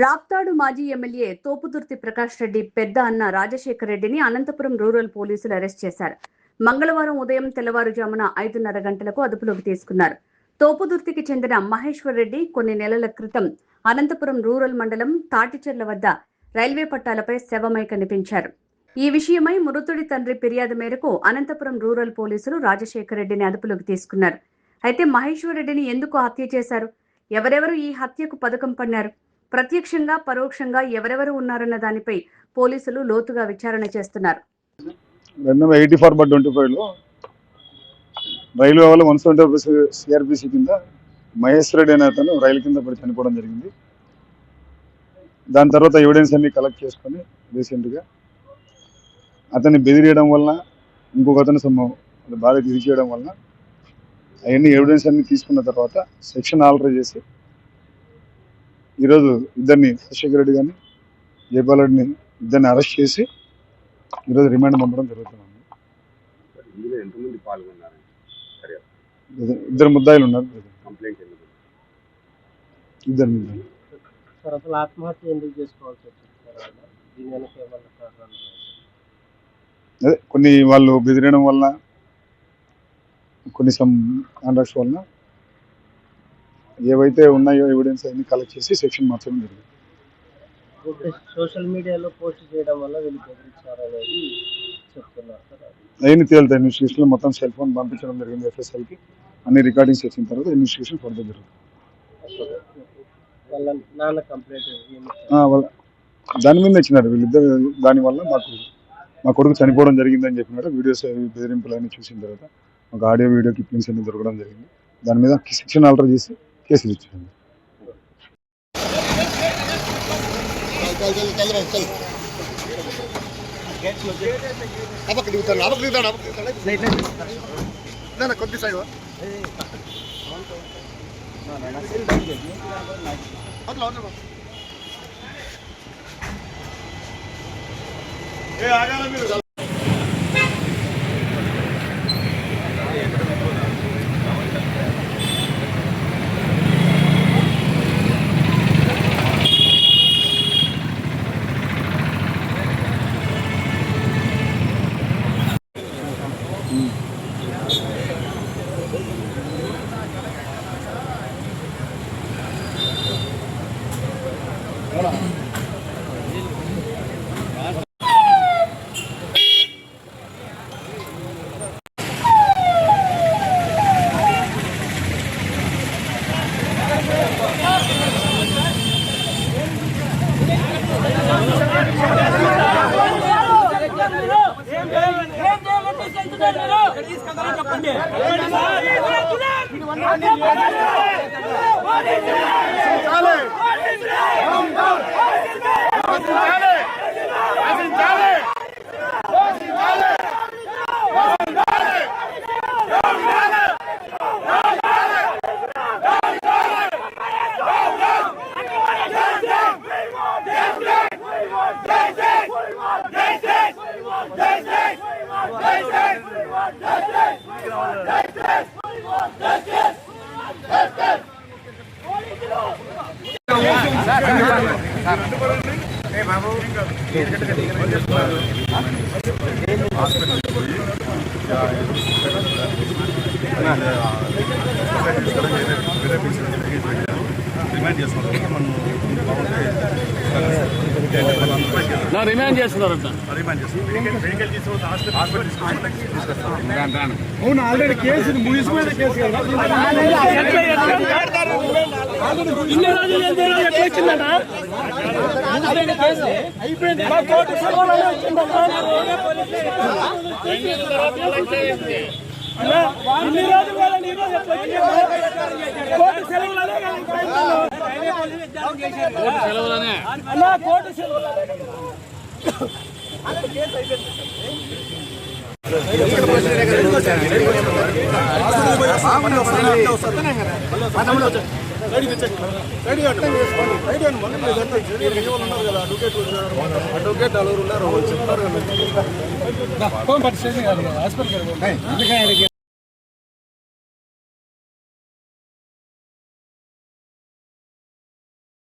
రాప్తాడు మాజీ ఎమ్మెల్యే తోపుదుర్తి ప్రకాష్ రెడ్డి పెద్ద అన్న రాజశేఖర్ రెడ్డిని అనంతపురం రూరల్ పోలీసులు అరెస్ట్ చేశారు. మంగళవారం ఉదయం తెల్లవారుజామున 5:30 గంటలకు అదుపులోకి తీసుకున్నారు. తోపుదుర్తికి చెందిన మహేశ్వర్ రెడ్డి కొన్ని నెలల క్రితం అనంతపురం రూరల్ మండలం తాటిచెర్ల వద్ద రైల్వే పట్టాలపై శవమై కనిపించారు. ఈ విషయమై మృతుడి తండ్రి ఫిర్యాదు మేరకు అనంతపురం రూరల్ పోలీసులు రాజశేఖర్ రెడ్డిని అదుపులోకి తీసుకున్నారు. అయితే మహేశ్వర్ రెడ్డిని ఎందుకు హత్య చేశారు, ఎవరెవరు ఈ హత్యకు పథకం పన్నారు, ప్రత్యక్షంగా పరోక్షంగా ఎవరెవరు ఉన్నారన్న దానిపై పోలీసులు లోతుగా విచారణ చేస్తున్నారు. 84/25లో రైల్వే వాళ్ళు 170 సిఆర్పిసి కింద మహేష్ రెడ్డి అనే అతను రైలు కింద పడి చనిపోవడం జరిగింది. దాని తర్వాత ఎవిడెన్స్ అన్ని కలెక్ట్ చేసుకొని రీసెంట్గా అతన్ని బెదిరియడం వలన ఇంకొక అతను బాగా తీసేయడం వలన అవన్నీ ఎవిడెన్స్ అన్ని తీసుకున్న తర్వాత సెక్షన్ ఆల్టర్ చేసి ఈరోజు ఇద్దరిని రాజశేఖర్ రెడ్డి గారిని జైపాల్ రెడ్డిని ఇద్దరిని అరెస్ట్ చేసి ఈరోజు రిమాండ్ పంపడం జరుగుతుంది. ఇద్దరు ముద్దాయిలు ఉన్నారు. ఇద్దరు ముద్దాయిలు. అదే కొన్ని వాళ్ళు బెదిరియడం వల్ల కొన్ని కాంట్రాక్ట్స్ వలన ఏవైతే ఉన్నాయో ఎవిడెన్స్ అన్ని కలెక్ట్ చేసి సెక్షన్ మార్చడం జరిగింది. సోషల్ మీడియాలో పోస్ట్ చేయడం వల్ల వీళ్ళు బెదిరించారనేది చెప్తున్నారు సార్. అవన్నీ తేలుతాయి. ఇన్వెస్టిగేషన్లో మొత్తం సెల్ ఫోన్ పంపించడం జరిగింది. ఎఫ్ఎస్ఎల్కి అన్ని రికార్డింగ్స్ వచ్చిన తర్వాత ఇన్వెస్టిగేషన్ ఫర్దర్ జరుగుతుంది. వాళ్ళ నాన్న కంప్లైంట్ దాని మీద ఇచ్చినారు వీళ్ళిద్దరు. దానివల్ల మా కొడుకు చనిపోవడం జరిగిందని చెప్పినారు. వీడియోస్ బెదిరింపులు అన్నీ చూసిన తర్వాత మాకు ఆడియో వీడియో క్లిప్పింగ్స్ అన్ని దొరకడం జరిగింది. దాని మీద సెక్షన్ ఆల్టర్ చేసి కేసులు ఇచ్చారు. రిమాండ్ చేస్తున్నారంట. అవును, ఆల్రెడీ కేసు ముగిసిపోయిన కేసు కదా. అడ్వకేట్ 4 ఉన్నారు చెప్తారు.